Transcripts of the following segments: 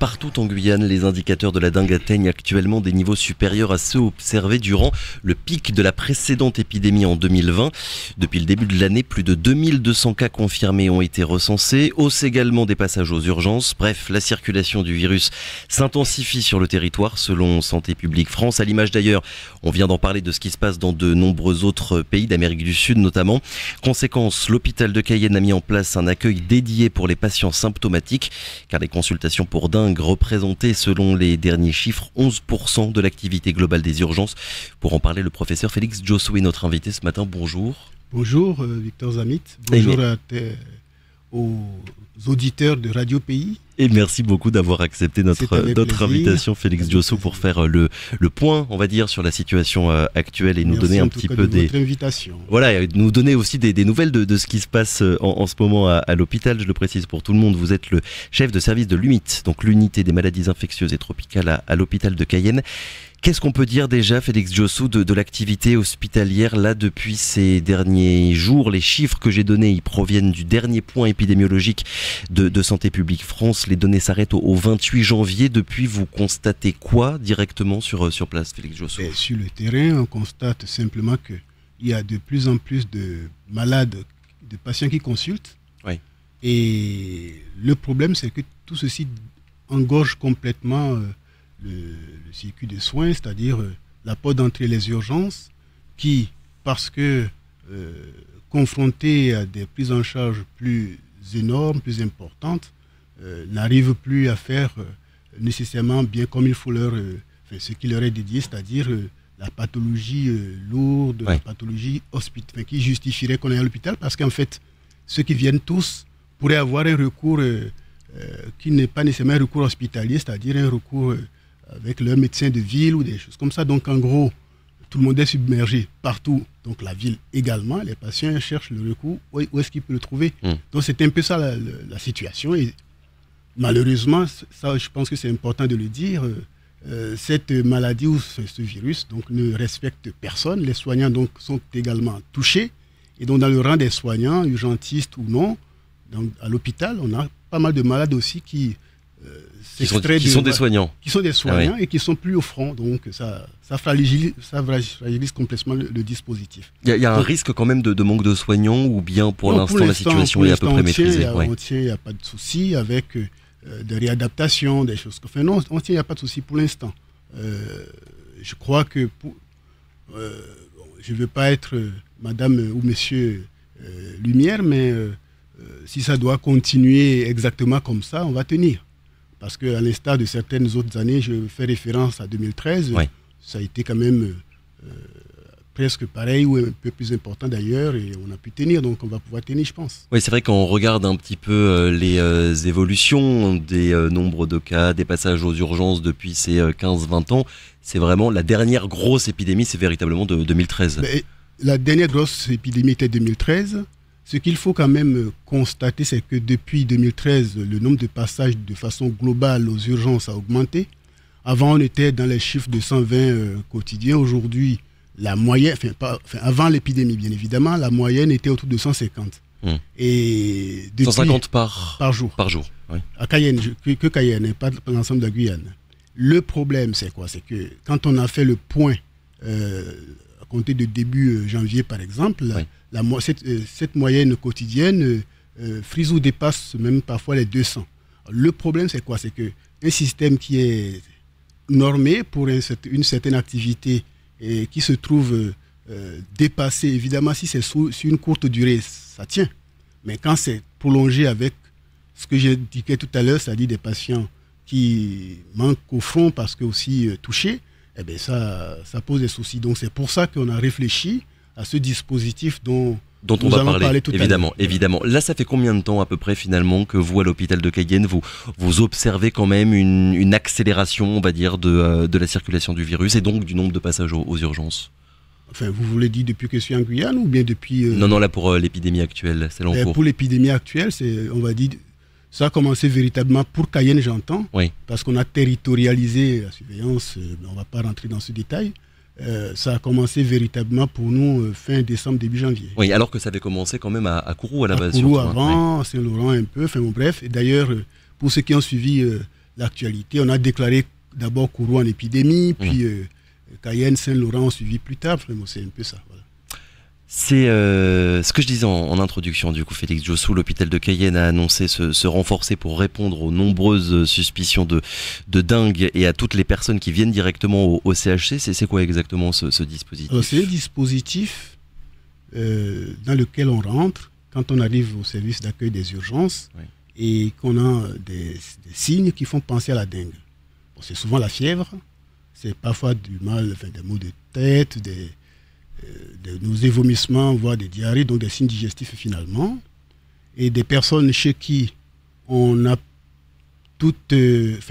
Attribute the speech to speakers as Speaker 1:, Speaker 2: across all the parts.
Speaker 1: partout en Guyane. Les indicateurs de la dengue atteignent actuellement des niveaux supérieurs à ceux observés durant le pic de la précédente épidémie en 2020. Depuis le début de l'année, plus de 2200 cas confirmés ont été recensés. Hausse également des passages aux urgences. Bref, la circulation du virus s'intensifie sur le territoire selon Santé publique France. À l'image d'ailleurs, on vient d'en parler de ce qui se passe dans de nombreux autres pays d'Amérique du Sud notamment. Conséquence, l'hôpital de Cayenne a mis en place un accueil dédié pour les patients symptomatiques, car les consultations pour dengue représentaient, selon les derniers chiffres, 11% de l'activité globale des urgences. Pour en parler, le professeur Félix Djosso est notre invité ce matin. Bonjour.
Speaker 2: Bonjour Victor Zamit. Bonjour aux auditeurs de Radio Pays.
Speaker 1: Et merci beaucoup d'avoir accepté notre invitation, Félix Djosso, pour faire le point, on va dire, sur la situation actuelle et nous donner un petit peu
Speaker 2: votre invitation.
Speaker 1: Voilà, nous donner aussi des nouvelles de ce qui se passe en ce moment à l'hôpital. Je le précise pour tout le monde, vous êtes le chef de service de l'UMIT, donc l'unité des maladies infectieuses et tropicales à l'hôpital de Cayenne. Qu'est-ce qu'on peut dire déjà, Félix Djosso, de l'activité hospitalière là depuis ces derniers jours? Les chiffres que j'ai donnés, ils proviennent du dernier point épidémiologique de Santé publique France. Les données s'arrêtent au 28 janvier. Depuis, vous constatez quoi directement sur place, Félix Djosso?
Speaker 2: Sur le terrain, on constate simplement qu'il y a de plus en plus de malades, de patients qui consultent.
Speaker 1: Oui.
Speaker 2: Et le problème, c'est que tout ceci engorge complètement le circuit de soins, c'est-à-dire la porte d'entrée les urgences, qui, parce que confrontés à des prises en charge plus énormes, plus importantes, n'arrivent plus à faire nécessairement bien comme il faut ce qui leur est dédié, c'est-à-dire la pathologie lourde,
Speaker 1: ouais.
Speaker 2: La pathologie qui justifierait qu'on aille à l'hôpital, parce qu'en fait, ceux qui viennent tous pourraient avoir un recours qui n'est pas nécessairement un recours hospitalier, c'est-à-dire un recours avec leur médecin de ville ou des choses comme ça. Donc en gros, tout le monde est submergé partout. Donc la ville également, les patients cherchent le recours, où est-ce qu'ils peuvent le trouver? Donc c'est un peu ça la situation. Et malheureusement, ça je pense que c'est important de le dire, cette maladie ou ce virus donc, ne respecte personne. Les soignants donc, sont également touchés. Et donc dans le rang des soignants, urgentistes ou non, donc, à l'hôpital, on a pas mal de malades aussi qui
Speaker 1: sont des soignants.
Speaker 2: Qui sont des soignants,
Speaker 1: ah oui.
Speaker 2: Et qui sont plus au front. Donc ça fragilise complètement le dispositif.
Speaker 1: Il y a un risque quand même de manque de soignants, ou bien pour l'instant la situation est à peu près maîtrisée?
Speaker 2: Il n'y a pas de souci avec des réadaptations, des choses. Enfin non, il n'y a pas de souci pour l'instant. Je crois que je ne veux pas être madame ou monsieur Lumière, mais si ça doit continuer exactement comme ça, on va tenir. Parce qu'à l'instar de certaines autres années, je fais référence à 2013,
Speaker 1: ouais. Ça
Speaker 2: a été quand même presque pareil ou un peu plus important d'ailleurs, et on a pu tenir, donc on va pouvoir tenir, je pense.
Speaker 1: Oui, c'est vrai qu'on regarde un petit peu les évolutions des nombres de cas, des passages aux urgences depuis ces 15-20 ans. C'est vraiment la dernière grosse épidémie, c'est véritablement de 2013.
Speaker 2: Mais la dernière grosse épidémie était 2013. Ce qu'il faut quand même constater, c'est que depuis 2013, le nombre de passages de façon globale aux urgences a augmenté. Avant, on était dans les chiffres de 120 quotidiens. Aujourd'hui, la moyenne, avant l'épidémie, bien évidemment, la moyenne était autour de 150. Et depuis,
Speaker 1: 150 par jour. Par jour, oui.
Speaker 2: À Cayenne, que Cayenne, et pas l'ensemble de la Guyane. Le problème, c'est quoi? C'est que quand on a fait le point, à compter de début janvier, par exemple, oui. Cette moyenne quotidienne frise ou dépasse même parfois les 200. Le problème, c'est quoi? C'est qu'un système qui est normé pour une certaine activité et qui se trouve dépassé, évidemment, si c'est sur une courte durée, ça tient. Mais quand c'est prolongé avec ce que j'indiquais tout à l'heure, c'est-à-dire des patients qui manquent au front parce que aussi touchés, eh bien ça pose des soucis. Donc c'est pour ça qu'on a réfléchi à ce dispositif dont
Speaker 1: on va parler tout évidemment, évidemment. Là, ça fait combien de temps à peu près finalement que vous, à l'hôpital de Cayenne, vous observez quand même une accélération, on va dire, de la circulation du virus et donc du nombre de passages aux urgences?
Speaker 2: Enfin, vous voulez dire depuis que je suis en Guyane ou bien depuis...
Speaker 1: Non, là pour l'épidémie actuelle, c'est en cours.
Speaker 2: Pour l'épidémie actuelle, on va dire, ça a commencé véritablement pour Cayenne, j'entends,
Speaker 1: oui.
Speaker 2: Parce qu'on a territorialisé la surveillance, on ne va pas rentrer dans ce détail. Ça a commencé véritablement pour nous fin décembre, début janvier.
Speaker 1: Oui, alors que ça avait commencé quand même à Kourou à la base.
Speaker 2: À Kourou avant, Saint-Laurent un peu, enfin bon, bref. Et d'ailleurs, pour ceux qui ont suivi l'actualité. On a déclaré d'abord Kourou en épidémie, puis Cayenne, Saint-Laurent ont suivi plus tard. C'est un peu ça. Voilà.
Speaker 1: C'est ce que je disais en introduction. Du coup, Félix Djossou, l'hôpital de Cayenne a annoncé se renforcer pour répondre aux nombreuses suspicions de dengue et à toutes les personnes qui viennent directement au CHC. C'est quoi exactement ce dispositif?
Speaker 2: C'est un dispositif dans lequel on rentre quand on arrive au service d'accueil des urgences et qu'on a des signes qui font penser à la dengue. Bon, c'est souvent la fièvre, c'est parfois du mal, des maux de tête, des nausées, vomissements, voire des diarrhées, donc des signes digestifs finalement. Et des personnes chez qui on a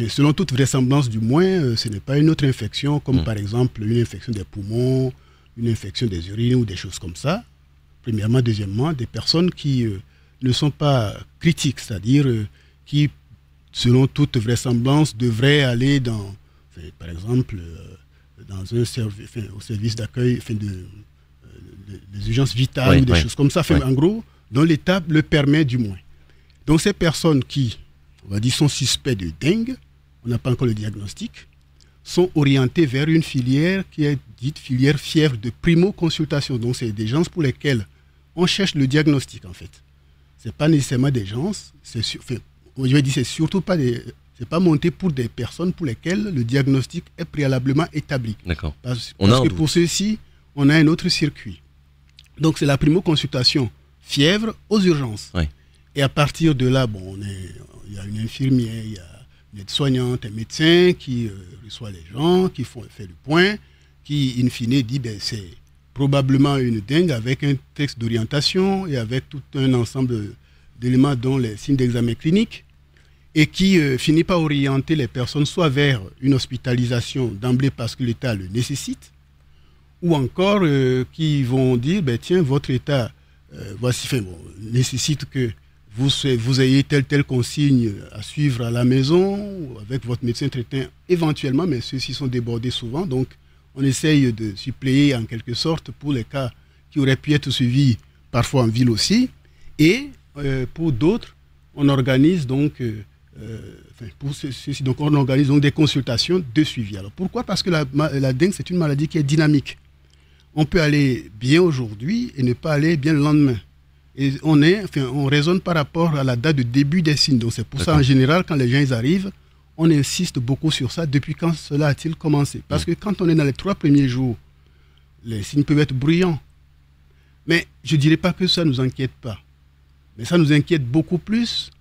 Speaker 2: selon toute vraisemblance du moins, ce n'est pas une autre infection, comme par exemple une infection des poumons, une infection des urines ou des choses comme ça. Premièrement. Deuxièmement, des personnes qui ne sont pas critiques, c'est-à-dire qui, selon toute vraisemblance, devraient aller par exemple, dans au service d'accueil des urgences vitales ou des choses comme ça. En gros, dont l'État le permet du moins. Donc ces personnes qui, on va dire, sont suspects de dengue, on n'a pas encore le diagnostic, sont orientées vers une filière qui est dite filière fièvre de primo-consultation. Donc c'est des gens pour lesquels on cherche le diagnostic en fait. Ce n'est pas nécessairement des gens, c'est surtout pas c'est pas monté pour des personnes pour lesquelles le diagnostic est préalablement établi.
Speaker 1: D'accord.
Speaker 2: Parce que pour ceux-ci, on a un autre circuit. Donc c'est la primo-consultation fièvre aux urgences.
Speaker 1: Oui.
Speaker 2: Et à partir de là, il y a une infirmière, il y a une aide-soignante, un médecin qui reçoit les gens, qui fait le point, qui in fine dit c'est probablement une dengue avec un texte d'orientation et avec tout un ensemble d'éléments dont les signes d'examen clinique et qui finit par orienter les personnes soit vers une hospitalisation d'emblée parce que l'État le nécessite, ou encore qui vont dire tiens, votre état nécessite que vous ayez telle consigne à suivre à la maison avec votre médecin traitant éventuellement, mais ceux-ci sont débordés souvent, donc on essaye de suppléer en quelque sorte pour les cas qui auraient pu être suivis parfois en ville aussi, et pour d'autres on organise donc on organise donc des consultations de suivi. Alors pourquoi? Parce que la dengue c'est une maladie qui est dynamique. On peut aller bien aujourd'hui et ne pas aller bien le lendemain. Et on raisonne par rapport à la date de début des signes. Donc c'est pour ça en général, quand les gens ils arrivent, on insiste beaucoup sur ça. Depuis quand cela a-t-il commencé? Parce que quand on est dans les 3 premiers jours, les signes peuvent être bruyants. Mais je ne dirais pas que ça ne nous inquiète pas. Mais ça nous inquiète beaucoup plus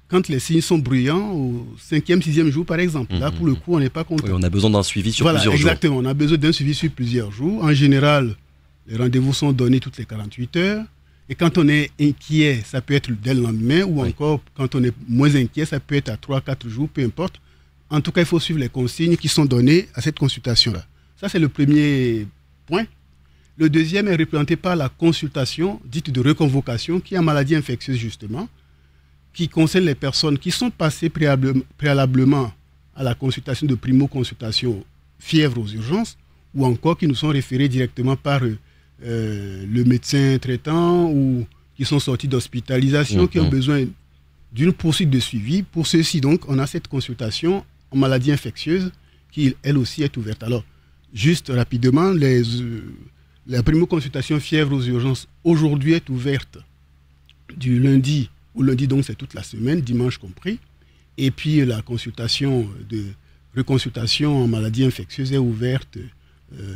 Speaker 2: quand les signes sont bruyants au 5e, 6e jour par exemple. Là, pour le coup, on n'est pas content.
Speaker 1: Oui, on a besoin d'un suivi sur plusieurs jours.
Speaker 2: Exactement, on a besoin d'un suivi sur plusieurs jours. En général, les rendez-vous sont donnés toutes les 48 heures. Et quand on est inquiet, ça peut être dès le lendemain, ou encore quand on est moins inquiet, ça peut être à 3-4 jours, peu importe. En tout cas, il faut suivre les consignes qui sont données à cette consultation-là. Ça, c'est le premier point. Le deuxième est représenté par la consultation dite de reconvocation, qui est en maladie infectieuse justement, qui concerne les personnes qui sont passées préalablement à la consultation de primo-consultation fièvre aux urgences, ou encore qui nous sont référées directement par le médecin traitant ou qui sont sortis d'hospitalisation, qui ont besoin d'une poursuite de suivi. Pour ceux-ci, donc, on a cette consultation en maladie infectieuse qui, elle aussi, est ouverte. Alors, juste rapidement, la primo-consultation fièvre aux urgences aujourd'hui est ouverte du lundi au lundi, donc c'est toute la semaine, dimanche compris. Et puis la consultation de reconsultation en maladie infectieuse est ouverte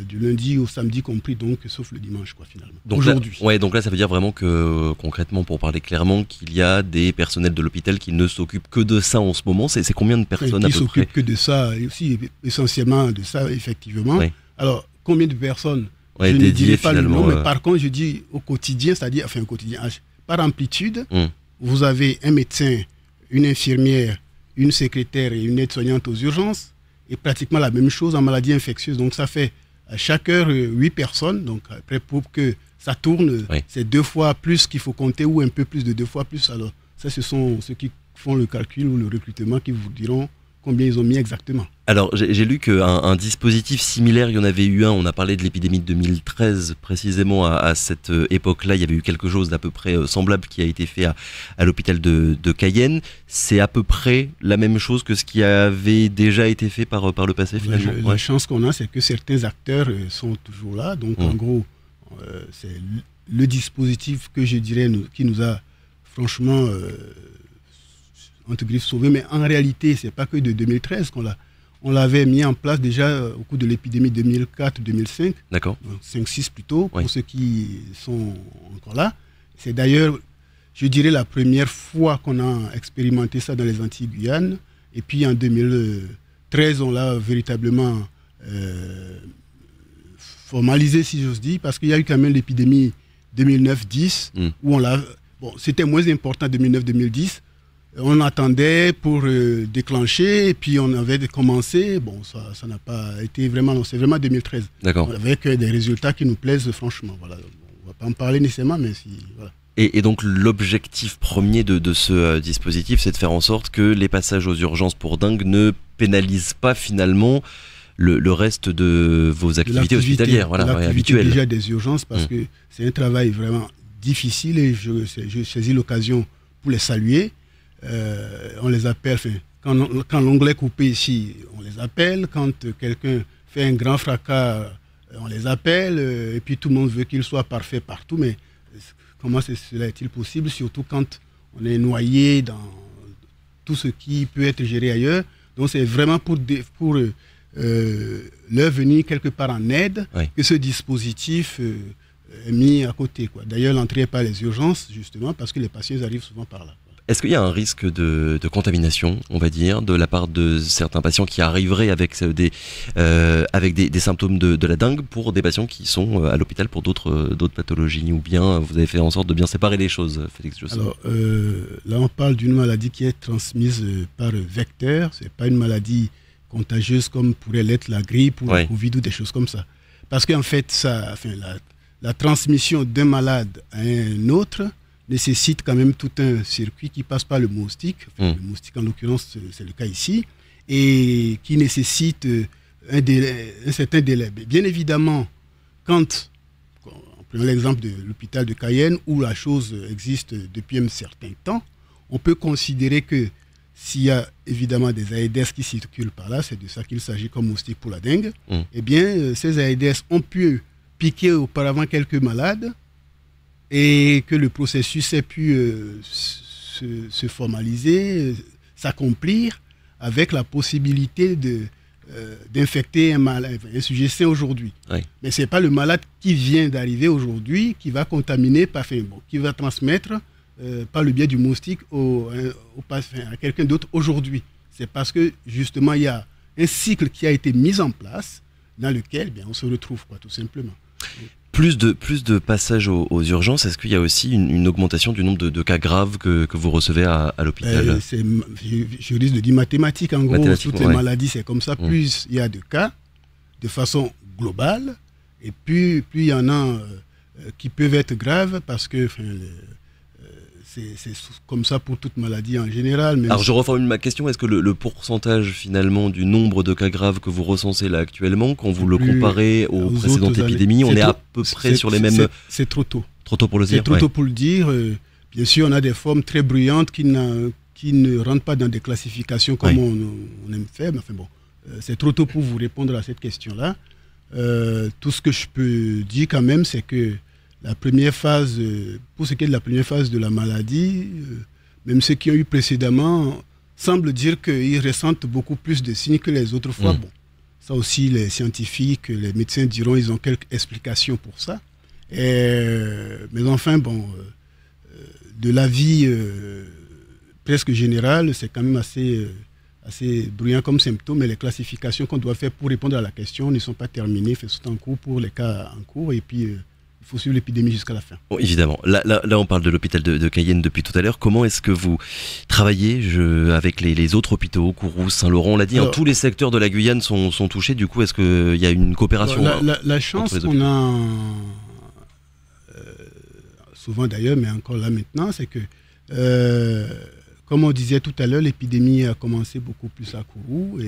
Speaker 2: du lundi au samedi compris, donc sauf le dimanche finalement.
Speaker 1: Donc aujourd'hui. Donc là ça veut dire vraiment que concrètement, pour parler clairement, qu'il y a des personnels de l'hôpital qui ne s'occupent que de ça en ce moment. C'est combien de personnes à peu près?
Speaker 2: Qui s'occupent que de ça, et aussi essentiellement de ça effectivement. Oui. Alors combien de personnes? Je ne dirais pas le nom, mais par contre je dis au quotidien, c'est-à-dire au quotidien, par amplitude, vous avez un médecin, une infirmière, une secrétaire et une aide-soignante aux urgences, et pratiquement la même chose en maladie infectieuse. Donc ça fait à chaque heure 8 personnes. Donc après, pour que ça tourne, c'est 2 fois plus qu'il faut compter, ou un peu plus de 2 fois plus. Alors ça, ce sont ceux qui font le calcul ou le recrutement qui vous diront combien ils ont mis exactement.
Speaker 1: Alors, j'ai lu qu'un dispositif similaire, il y en avait eu un, on a parlé de l'épidémie de 2013, précisément à cette époque-là, il y avait eu quelque chose d'à peu près semblable qui a été fait à l'hôpital de Cayenne. C'est à peu près la même chose que ce qui avait déjà été fait par le passé, finalement.
Speaker 2: La chance qu'on a, c'est que certains acteurs sont toujours là. Donc, en gros, c'est le dispositif que je dirais qui nous a franchement, entre griffes, sauvés. Mais en réalité, ce n'est pas que de 2013 qu'on l'a. On l'avait mis en place déjà au cours de l'épidémie 2004-2005.
Speaker 1: D'accord.
Speaker 2: 5-6 plutôt, pour ceux qui sont encore là. C'est d'ailleurs, je dirais, la première fois qu'on a expérimenté ça dans les Antilles-Guyane. Et puis en 2013, on l'a véritablement formalisé, si j'ose dire, parce qu'il y a eu quand même l'épidémie 2009-10, où on l'a... Bon, c'était moins important 2009-2010. On attendait pour déclencher, et puis on avait commencé. Bon, ça n'a pas été vraiment... Non, c'est vraiment 2013.
Speaker 1: D'accord.
Speaker 2: Avec des résultats qui nous plaisent franchement. Voilà. On ne va pas en parler nécessairement, mais si... Voilà.
Speaker 1: Et donc l'objectif premier de ce dispositif, c'est de faire en sorte que les passages aux urgences pour dengue ne pénalisent pas finalement le reste de vos activités hospitalières, habituelles.
Speaker 2: Déjà des urgences, parce que c'est un travail vraiment difficile, et je saisis l'occasion pour les saluer. On les appelle, quand l'onglet est coupé ici, on les appelle. Quand quelqu'un fait un grand fracas, on les appelle. Et puis tout le monde veut qu'il soit parfait partout. Mais comment cela est-il possible, surtout quand on est noyé dans tout ce qui peut être géré ailleurs. Donc c'est vraiment pour leur venir quelque part en aide que ce dispositif est mis à côté. D'ailleurs, l'entrée n'est pas les urgences, justement, parce que les patients arrivent souvent par là.
Speaker 1: Est-ce qu'il y a un risque de contamination, on va dire, de la part de certains patients qui arriveraient avec des symptômes de la dengue pour des patients qui sont à l'hôpital pour d'autres pathologies? Ou bien vous avez fait en sorte de bien séparer les choses, Félix Josso?
Speaker 2: Alors, là, on parle d'une maladie qui est transmise par vecteur. Ce n'est pas une maladie contagieuse comme pourrait l'être la grippe ou le Covid ou des choses comme ça. Parce qu'en fait, la transmission d'un malade à un autre nécessite quand même tout un circuit qui passe par le moustique. Le moustique, en l'occurrence, c'est le cas ici, et qui nécessite un certain délai. Mais bien évidemment, en prenant l'exemple de l'hôpital de Cayenne, où la chose existe depuis un certain temps, on peut considérer que s'il y a évidemment des Aedes qui circulent par là, c'est de ça qu'il s'agit comme moustique pour la dengue, eh bien, ces Aedes ont pu piquer auparavant quelques malades, et que le processus ait pu se formaliser, s'accomplir, avec la possibilité d'infecter un sujet sain aujourd'hui. Mais ce n'est pas le malade qui vient d'arriver aujourd'hui qui va contaminer, qui va transmettre par le biais du moustique à quelqu'un d'autre aujourd'hui. C'est parce que justement il y a un cycle qui a été mis en place dans lequel on se retrouve, tout simplement.
Speaker 1: Plus de passages aux urgences, est-ce qu'il y a aussi une augmentation du nombre de cas graves que vous recevez à l'hôpital?
Speaker 2: Je risque de dire mathématiques, en gros, toutes les maladies, c'est comme ça. Plus il y a de cas, de façon globale, et plus il y en a qui peuvent être graves, parce que c'est comme ça pour toute maladie en général.
Speaker 1: Alors je reformule ma question, est-ce que le pourcentage finalement du nombre de cas graves que vous recensez là actuellement, quand vous le comparez aux précédentes épidémies, on est à peu près sur les mêmes...
Speaker 2: C'est trop tôt.
Speaker 1: Trop tôt pour le dire.
Speaker 2: C'est trop tôt pour le dire. Bien sûr, on a des formes très bruyantes qui ne rentrent pas dans des classifications comme on aime faire. Mais enfin bon, c'est trop tôt pour vous répondre à cette question-là. Tout ce que je peux dire quand même, c'est que la première phase, pour ce qui est de la première phase de la maladie, même ceux qui ont eu précédemment semblent dire qu'ils ressentent beaucoup plus de signes que les autres fois. Bon, ça aussi, les scientifiques, les médecins diront, ils ont quelques explications pour ça. Mais enfin, de l'avis presque général, c'est quand même assez bruyant comme symptôme, mais les classifications qu'on doit faire pour répondre à la question ne sont pas terminées, sont en cours pour les cas en cours, et puis il faut suivre l'épidémie jusqu'à la fin.
Speaker 1: Bon, évidemment. Là, on parle de l'hôpital de Cayenne depuis tout à l'heure. Comment est-ce que vous travaillez avec les autres hôpitaux, Kourou, Saint-Laurent? On l'a dit, tous les secteurs de la Guyane sont touchés. Du coup, est-ce qu'il y a une coopération?
Speaker 2: La chance qu'on a, souvent d'ailleurs, mais encore là maintenant, c'est que comme on disait tout à l'heure, l'épidémie a commencé beaucoup plus à Kourou.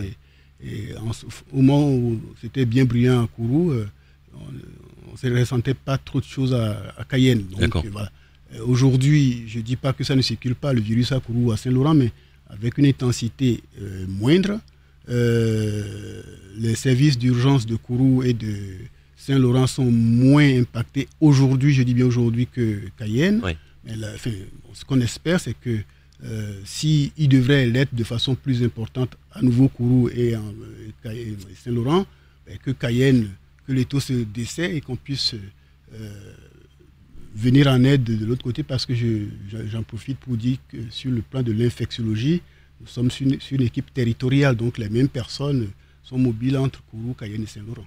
Speaker 2: Au moment où c'était bien bruyant à Kourou, on ne ressentait pas trop de choses à Cayenne. Donc, voilà. Aujourd'hui, je ne dis pas que ça ne circule pas, le virus à Kourou ou à Saint-Laurent, mais avec une intensité moindre. Les services d'urgence de Kourou et de Saint-Laurent sont moins impactés aujourd'hui, je dis bien aujourd'hui, que Cayenne. Oui. Mais ce qu'on espère, c'est que s'ils devraient l'être de façon plus importante à nouveau Kourou et Saint-Laurent, que Cayenne, que les taux se desserrent et qu'on puisse venir en aide de l'autre côté, parce que j'en profite pour dire que sur le plan de l'infectiologie, nous sommes sur une équipe territoriale, donc les mêmes personnes sont mobiles entre Kourou, Cayenne et Saint-Laurent.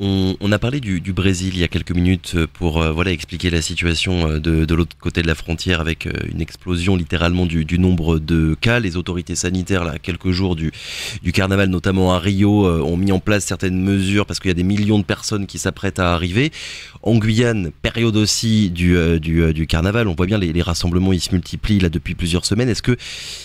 Speaker 1: On a parlé du Brésil il y a quelques minutes pour expliquer la situation de l'autre côté de la frontière avec une explosion littéralement du nombre de cas. Les autorités sanitaires, là, quelques jours du carnaval, notamment à Rio, ont mis en place certaines mesures parce qu'il y a des millions de personnes qui s'apprêtent à arriver. En Guyane, période aussi du carnaval, on voit bien les rassemblements, ils se multiplient là depuis plusieurs semaines. Est-ce qu'il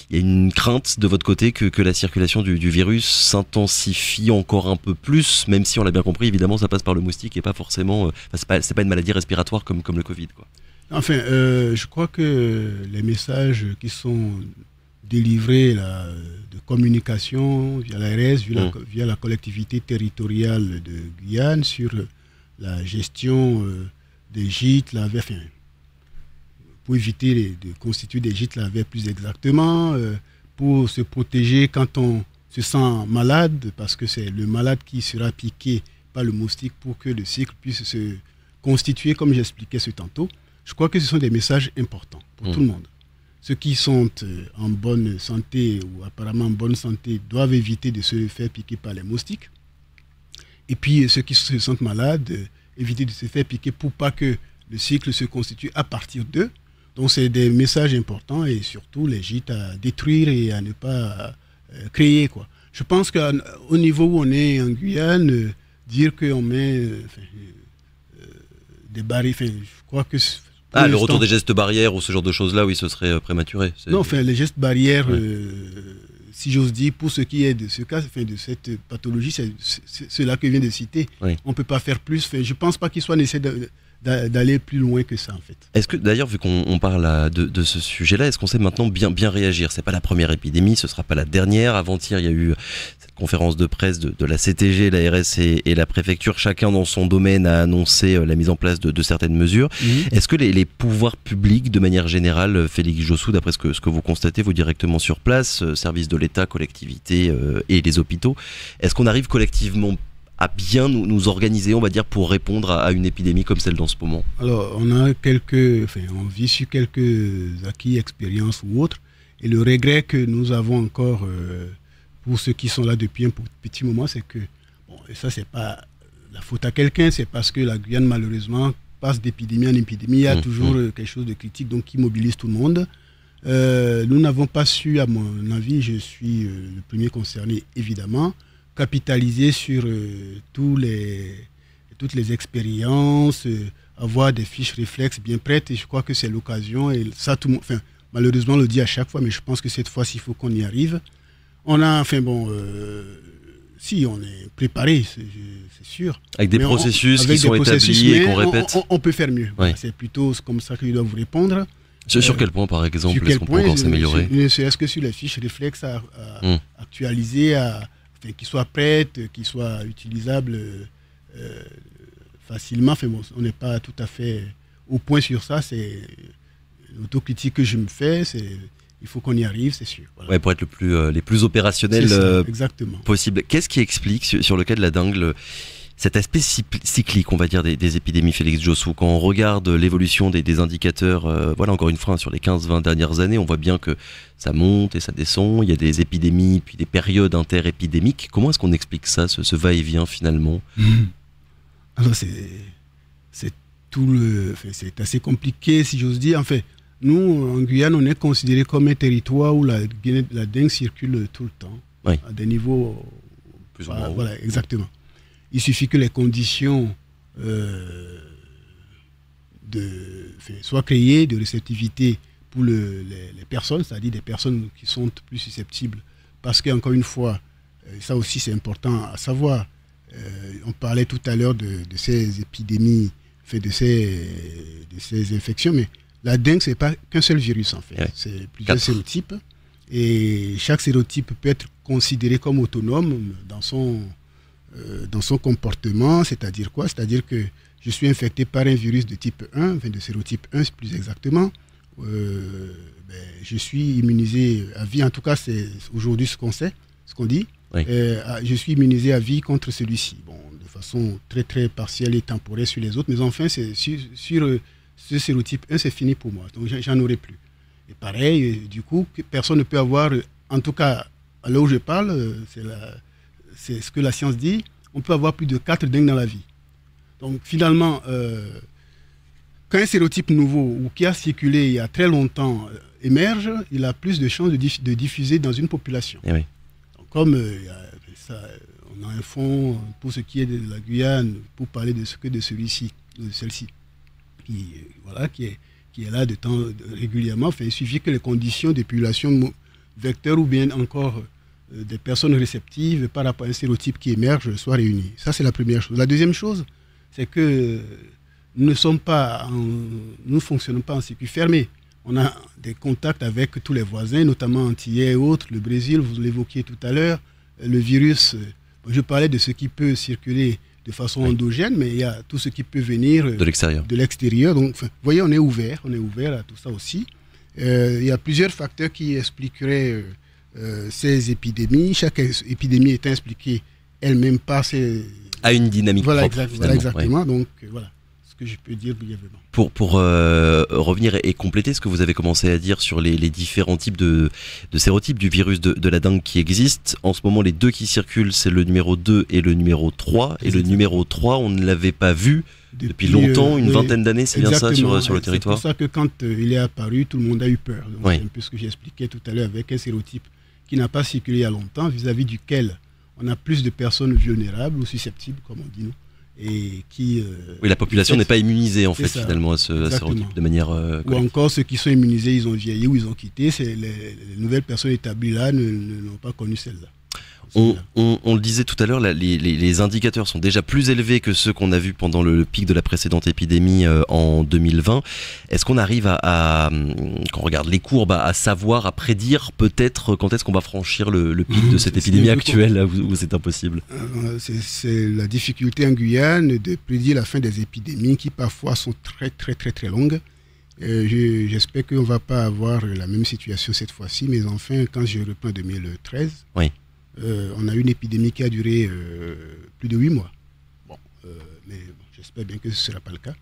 Speaker 1: y a une crainte de votre côté que la circulation du virus s'intensifie encore un peu plus, même si on l'a bien compris, évidemment ça passe par le moustique et pas forcément, c'est pas une maladie respiratoire comme le Covid, quoi.
Speaker 2: Enfin, je crois que les messages qui sont délivrés là, de communication via l'ARS, via la collectivité territoriale de Guyane sur la gestion des gîtes, pour éviter de constituer des gîtes plus exactement, pour se protéger quand on se sent malade, parce que c'est le malade qui sera piqué par le moustique pour que le cycle puisse se constituer, comme j'expliquais ce tantôt. Je crois que ce sont des messages importants pour tout le monde. Ceux qui sont en bonne santé ou apparemment en bonne santé doivent éviter de se faire piquer par les moustiques. Et puis ceux qui se sentent malades, éviter de se faire piquer pour pas que le cycle se constitue à partir d'eux. Donc c'est des messages importants et surtout les gîtes à détruire et à ne pas créer, quoi. Je pense qu'au niveau où on est en Guyane, dire qu'on met des barrières, je crois que...
Speaker 1: le retour des gestes barrières ou ce genre de choses-là, oui, ce serait prématuré.
Speaker 2: Non, les gestes barrières, si j'ose dire, pour ce qui est de ce cas, de cette pathologie, c'est cela que je viens de citer. Oui. On ne peut pas faire plus. Je ne pense pas qu'il soit nécessaire d'aller plus loin que ça, en fait.
Speaker 1: Est-ce que, d'ailleurs, vu qu'on parle de ce sujet-là, est-ce qu'on sait maintenant bien réagir? C'est pas la première épidémie, ce sera pas la dernière. Avant-hier, il y a eu cette conférence de presse de la CTG, l'ARS et la préfecture. Chacun dans son domaine a annoncé la mise en place de certaines mesures. Est-ce que les pouvoirs publics, de manière générale, Félix Jossou, d'après ce que vous constatez, vous directement sur place, services de l'État, collectivités et les hôpitaux, est-ce qu'on arrive collectivement à bien nous organiser, on va dire, pour répondre à une épidémie comme celle dans ce moment?
Speaker 2: Alors, on vit sur quelques acquis, expériences ou autres, et le regret que nous avons encore pour ceux qui sont là depuis un petit moment, c'est que, et ça c'est pas la faute à quelqu'un, c'est parce que la Guyane malheureusement passe d'épidémie en épidémie, il y a toujours quelque chose de critique donc qui mobilise tout le monde. Nous n'avons pas su, à mon avis, je suis le premier concerné évidemment, capitaliser sur toutes les expériences, avoir des fiches réflexes bien prêtes, et je crois que c'est l'occasion, et ça tout le monde, malheureusement on le dit à chaque fois, mais je pense que cette fois-ci il faut qu'on y arrive. On a, si on est préparé, c'est sûr.
Speaker 1: Avec des processus qui sont établis et qu'on répète.
Speaker 2: On peut faire mieux. Oui. C'est plutôt comme ça que je dois vous répondre.
Speaker 1: Sur quel point, par exemple, est-ce qu'on peut encore s'améliorer?
Speaker 2: Est-ce que sur les fiches réflexes à actualiser, qu'ils soient prêtes, qu'ils soient utilisables facilement. On n'est pas tout à fait au point sur ça. C'est l'autocritique que je me fais. Il faut qu'on y arrive, c'est sûr. Voilà.
Speaker 1: Ouais, pour être les plus opérationnels possible. Qu'est-ce qui explique, sur le cas de la dengue, cet aspect cyclique, on va dire, des épidémies, Félix Jossou? Quand on regarde l'évolution des indicateurs, encore une fois, sur les 15-20 dernières années, on voit bien que ça monte et ça descend. Il y a des épidémies, puis des périodes interépidémiques. Comment est-ce qu'on explique ça, ce va-et-vient finalement?
Speaker 2: Alors, c'est assez compliqué, si j'ose dire. En fait, nous, en Guyane, on est considéré comme un territoire où la dengue circule tout le temps, à des niveaux...
Speaker 1: Plus ou moins.
Speaker 2: Voilà, exactement. Il suffit que les conditions soient créées de réceptivité pour les personnes, c'est-à-dire des personnes qui sont plus susceptibles. Parce qu'encore une fois, ça aussi c'est important à savoir, on parlait tout à l'heure de ces épidémies, de ces infections, mais la dengue, ce n'est pas qu'un seul virus en fait, c'est plusieurs sérotypes. Et chaque sérotype peut être considéré comme autonome dans son comportement, c'est-à-dire quoi? C'est-à-dire que je suis infecté par un virus de type 1, de sérotype 1 plus exactement, je suis immunisé à vie, en tout cas c'est aujourd'hui ce qu'on sait, ce qu'on dit, je suis immunisé à vie contre celui-ci, de façon très très partielle et temporaire sur les autres, mais enfin sur ce sérotype 1 c'est fini pour moi, donc j'en aurai plus. Et pareil, du coup, personne ne peut avoir, en tout cas, à l'heure où je parle, c'est ce que la science dit, on peut avoir plus de 4 dengues dans la vie. Donc finalement, quand un sérotype nouveau ou qui a circulé il y a très longtemps émerge, il a plus de chances de diffuser dans une population.
Speaker 1: Oui.
Speaker 2: Donc, comme on a un fonds pour ce qui est de la Guyane, pour parler de celle-ci, qui est là régulièrement, enfin, il suffit que les conditions de population vecteur ou bien encore des personnes réceptives par rapport à un sérotype qui émerge soient réunies. Ça, c'est la première chose. La deuxième chose, c'est que nous ne fonctionnons pas en circuit fermé. On a des contacts avec tous les voisins, notamment antillais et autres, le Brésil, vous l'évoquiez tout à l'heure, le virus, je parlais de ce qui peut circuler de façon endogène, mais il y a tout ce qui peut venir
Speaker 1: de
Speaker 2: l'extérieur. Donc, vous voyez, on est ouvert à tout ça aussi. Il y a plusieurs facteurs qui expliqueraient ces épidémies. Chaque épidémie étant expliquée elle-même par
Speaker 1: à une dynamique propre.
Speaker 2: Exactement. Donc, voilà ce que je peux dire brièvement.
Speaker 1: Pour revenir et compléter ce que vous avez commencé à dire sur les différents types de sérotypes du virus de la dengue qui existent, en ce moment les deux qui circulent, c'est le numéro 2 et le numéro 3. Et le numéro 3, on ne l'avait pas vu depuis longtemps, une vingtaine d'années, c'est bien ça sur le territoire?
Speaker 2: C'est pour ça que quand il est apparu, tout le monde a eu peur. C'est un peu ce que j'expliquais tout à l'heure avec un sérotype qui n'a pas circulé il y a longtemps, vis-à-vis duquel on a plus de personnes vulnérables ou susceptibles, comme on dit nous. Et qui,
Speaker 1: la population n'est pas immunisée en fait finalement à ce sérotype de manière
Speaker 2: ou encore ceux qui sont immunisés, ils ont vieilli ou ils ont quitté, les nouvelles personnes établies là n'ont pas connu celle-là.
Speaker 1: On le disait tout à l'heure, les indicateurs sont déjà plus élevés que ceux qu'on a vus pendant le pic de la précédente épidémie en 2020. Est-ce qu'on arrive quand on regarde les courbes, à savoir, à prédire peut-être quand est-ce qu'on va franchir le pic de cette épidémie actuelle là, où c'est impossible?
Speaker 2: C'est la difficulté en Guyane de prédire la fin des épidémies qui parfois sont très très très très longues. J'espère qu'on ne va pas avoir la même situation cette fois-ci, mais enfin, quand je reprends 2013, on a eu une épidémie qui a duré plus de 8 mois. Mais j'espère bien que ce ne sera pas le cas.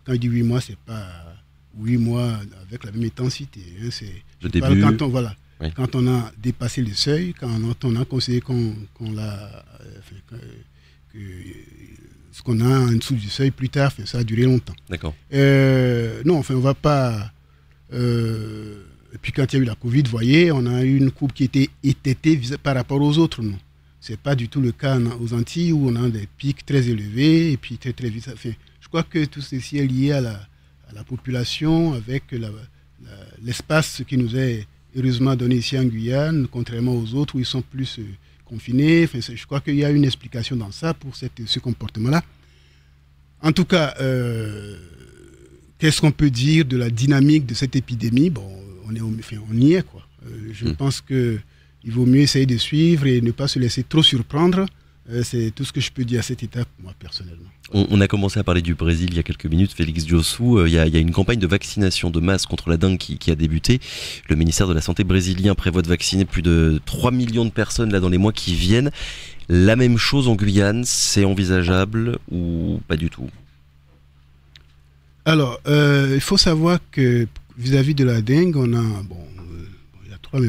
Speaker 2: Quand je dis 8 mois, ce n'est pas 8 mois avec la même intensité. C'est
Speaker 1: le début.
Speaker 2: Quand on a dépassé le seuil, quand on a considéré ce qu'on a en dessous du seuil plus tard, ça a duré longtemps.
Speaker 1: D'accord.
Speaker 2: Non, enfin, on ne va pas... Et puis quand il y a eu la Covid, vous voyez, on a eu une courbe qui était étêtée par rapport aux autres. Ce n'est pas du tout le cas aux Antilles où on a des pics très élevés et puis très très vite. Enfin, je crois que tout ceci est lié à la population avec l'espace qui nous est heureusement donné ici en Guyane, contrairement aux autres où ils sont plus confinés. Enfin, je crois qu'il y a une explication dans ça pour ce comportement-là. En tout cas, qu'est-ce qu'on peut dire de la dynamique de cette épidémie? On y est, quoi. Je pense qu'il vaut mieux essayer de suivre et ne pas se laisser trop surprendre. C'est tout ce que je peux dire à cette étape, moi, personnellement.
Speaker 1: On a commencé à parler du Brésil il y a quelques minutes, Félix Diossou. Il y a une campagne de vaccination de masse contre la dengue qui a débuté. Le ministère de la Santé brésilien prévoit de vacciner plus de 3 millions de personnes là, dans les mois qui viennent. La même chose en Guyane, c'est envisageable ou pas du tout?
Speaker 2: Alors, il faut savoir que vis-à-vis de la dengue, on a, il y a 3, mais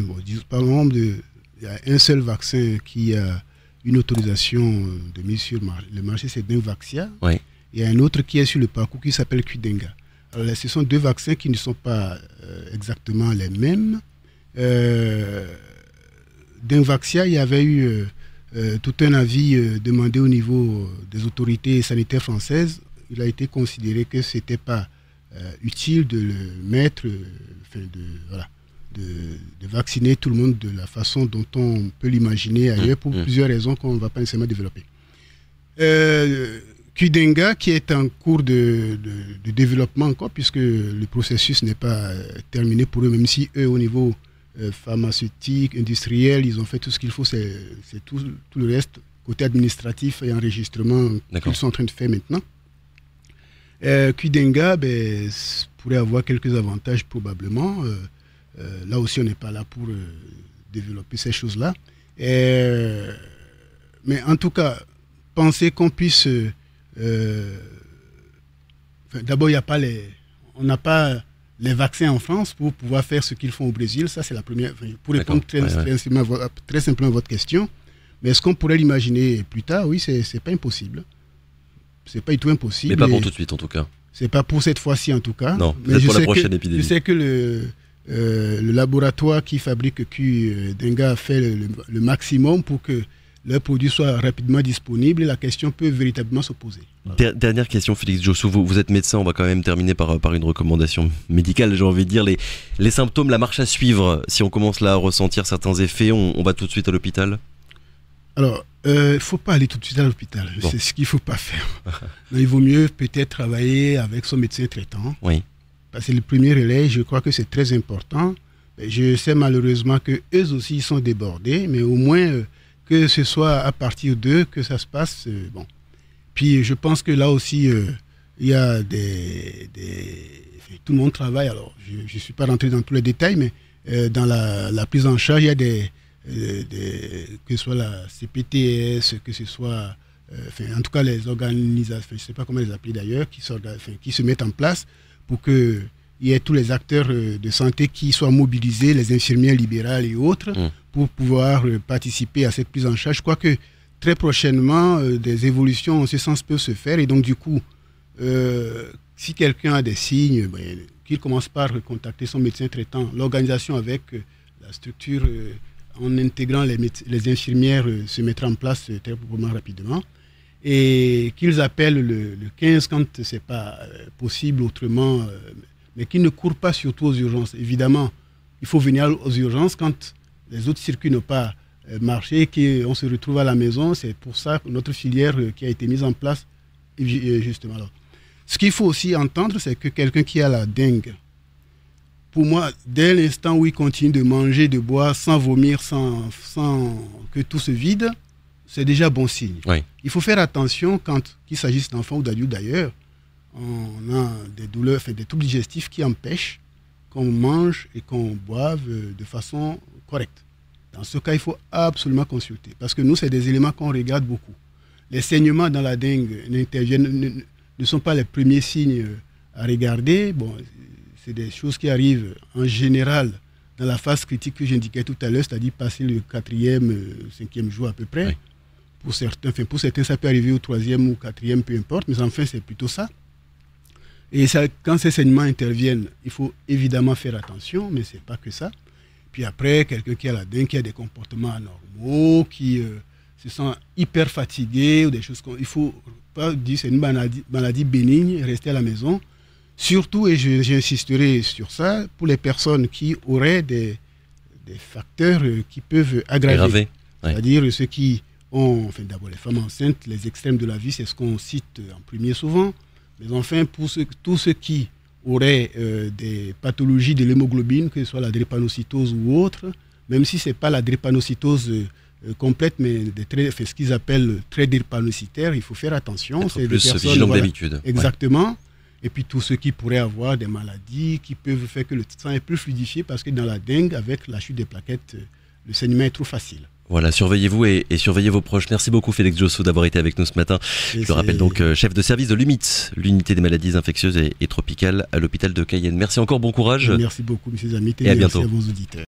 Speaker 2: par exemple, il y a un seul vaccin qui a une autorisation de mise sur le marché, c'est Dengvaxia.
Speaker 1: Oui.
Speaker 2: Il y a un autre qui est sur le parcours qui s'appelle Qdenga. Alors là, ce sont deux vaccins qui ne sont pas exactement les mêmes. Dengvaxia, il y avait eu tout un avis demandé au niveau des autorités sanitaires françaises. Il a été considéré que ce n'était pas utile de le mettre, de vacciner tout le monde de la façon dont on peut l'imaginer ailleurs pour plusieurs raisons qu'on ne va pas nécessairement développer. Qdenga, qui est en cours de développement encore, puisque le processus n'est pas terminé pour eux, même si eux, au niveau pharmaceutique, industriel, ils ont fait tout ce qu'il faut, c'est tout le reste, côté administratif et enregistrement, qu'ils sont en train de faire maintenant. Qdenga pourrait avoir quelques avantages probablement. Là aussi, on n'est pas là pour développer ces choses-là. Mais en tout cas, penser qu'on puisse... d'abord, on n'a pas les vaccins en France pour pouvoir faire ce qu'ils font au Brésil. Ça, c'est la première... pour répondre très simplement à votre question. Mais est-ce qu'on pourrait l'imaginer plus tard? Oui, c'est pas impossible. C'est pas du tout impossible.
Speaker 1: Mais pas pour tout de suite, en tout cas.
Speaker 2: C'est pas pour cette fois-ci, en tout cas.
Speaker 1: Non, peut-être pour la prochaine épidémie.
Speaker 2: Je sais que le laboratoire qui fabrique Qdenga a fait le maximum pour que le produit soit rapidement disponible et la question peut véritablement se poser.
Speaker 1: Dernière question, Félix Djossou, vous êtes médecin, on va quand même terminer par une recommandation médicale, j'ai envie de dire. Les symptômes, la marche à suivre, si on commence là à ressentir certains effets, on va tout de suite à l'hôpital?
Speaker 2: Alors, il ne faut pas aller tout de suite à l'hôpital, c'est ce qu'il ne faut pas faire. Donc, il vaut mieux peut-être travailler avec son médecin traitant.
Speaker 1: Oui.
Speaker 2: Parce que le premier relais, je crois que c'est très important. Je sais malheureusement qu'eux aussi sont débordés, mais au moins que ce soit à partir d'eux que ça se passe. Bon. Puis je pense que là aussi, il y a tout le monde travaille. Alors, je ne suis pas rentré dans tous les détails, mais dans la prise en charge, il y a que ce soit la CPTS, que ce soit, en tout cas les organisations, je ne sais pas comment les appeler d'ailleurs, qui se mettent en place pour qu'il y ait tous les acteurs de santé qui soient mobilisés, les infirmières libérales et autres, pour pouvoir participer à cette prise en charge. Je crois que très prochainement, des évolutions en ce sens peuvent se faire. Et donc, du coup, si quelqu'un a des signes, qu'il commence par contacter son médecin traitant. L'organisation avec la structure, en intégrant les infirmières, se mettra en place très probablement rapidement. Et qu'ils appellent le 15 quand ce n'est pas possible autrement, mais qu'ils ne courent pas surtout aux urgences. Évidemment, il faut venir aux urgences quand les autres circuits n'ont pas marché, qu'on se retrouve à la maison. C'est pour ça que notre filière qui a été mise en place, justement. Alors, ce qu'il faut aussi entendre, c'est que quelqu'un qui a la dengue, pour moi, dès l'instant où il continue de manger, de boire, sans vomir, sans que tout se vide, c'est déjà bon signe.
Speaker 1: Oui.
Speaker 2: Il faut faire attention quand il s'agisse d'enfants ou d'adultes d'ailleurs. On a des douleurs, des troubles digestifs qui empêchent qu'on mange et qu'on boive de façon correcte. Dans ce cas, il faut absolument consulter. Parce que nous, c'est des éléments qu'on regarde beaucoup. Les saignements dans la dengue ne sont pas les premiers signes à regarder. Bon, c'est des choses qui arrivent en général dans la phase critique que j'indiquais tout à l'heure, c'est-à-dire passer le 4e, 5e jour à peu près. Oui. Pour certains, ça peut arriver au 3e ou 4e, peu importe, mais enfin, c'est plutôt ça. Et ça, quand ces saignements interviennent, il faut évidemment faire attention, mais ce n'est pas que ça. Puis après, quelqu'un qui a la dengue, qui a des comportements anormaux, qui se sent hyper fatigué, ou des choses il ne faut pas dire que c'est une maladie bénigne, rester à la maison. Surtout, et j'insisterai sur ça, pour les personnes qui auraient des facteurs qui peuvent aggraver. C'est-à-dire ceux qui ont, d'abord les femmes enceintes, les extrêmes de la vie, c'est ce qu'on cite en premier souvent. Mais enfin, pour tous ceux qui auraient des pathologies de l'hémoglobine, que ce soit la drépanocytose ou autre, même si ce n'est pas la drépanocytose complète, mais ce qu'ils appellent très drépanocytaire, il faut faire attention.
Speaker 1: C'est plus vigilant que d'habitude.
Speaker 2: Exactement. Ouais. Et puis tous ceux qui pourraient avoir des maladies qui peuvent faire que le sang est plus fluidifié, parce que dans la dengue, avec la chute des plaquettes, le saignement est trop facile.
Speaker 1: Voilà, surveillez-vous et surveillez vos proches. Merci beaucoup Félix Djossou d'avoir été avec nous ce matin. Je le rappelle donc, chef de service de l'UMIT, l'unité des maladies infectieuses et tropicales à l'hôpital de Cayenne. Merci encore, bon courage.
Speaker 2: Merci beaucoup, M. Zamit,
Speaker 1: et à bientôt.
Speaker 2: Merci à vos auditeurs.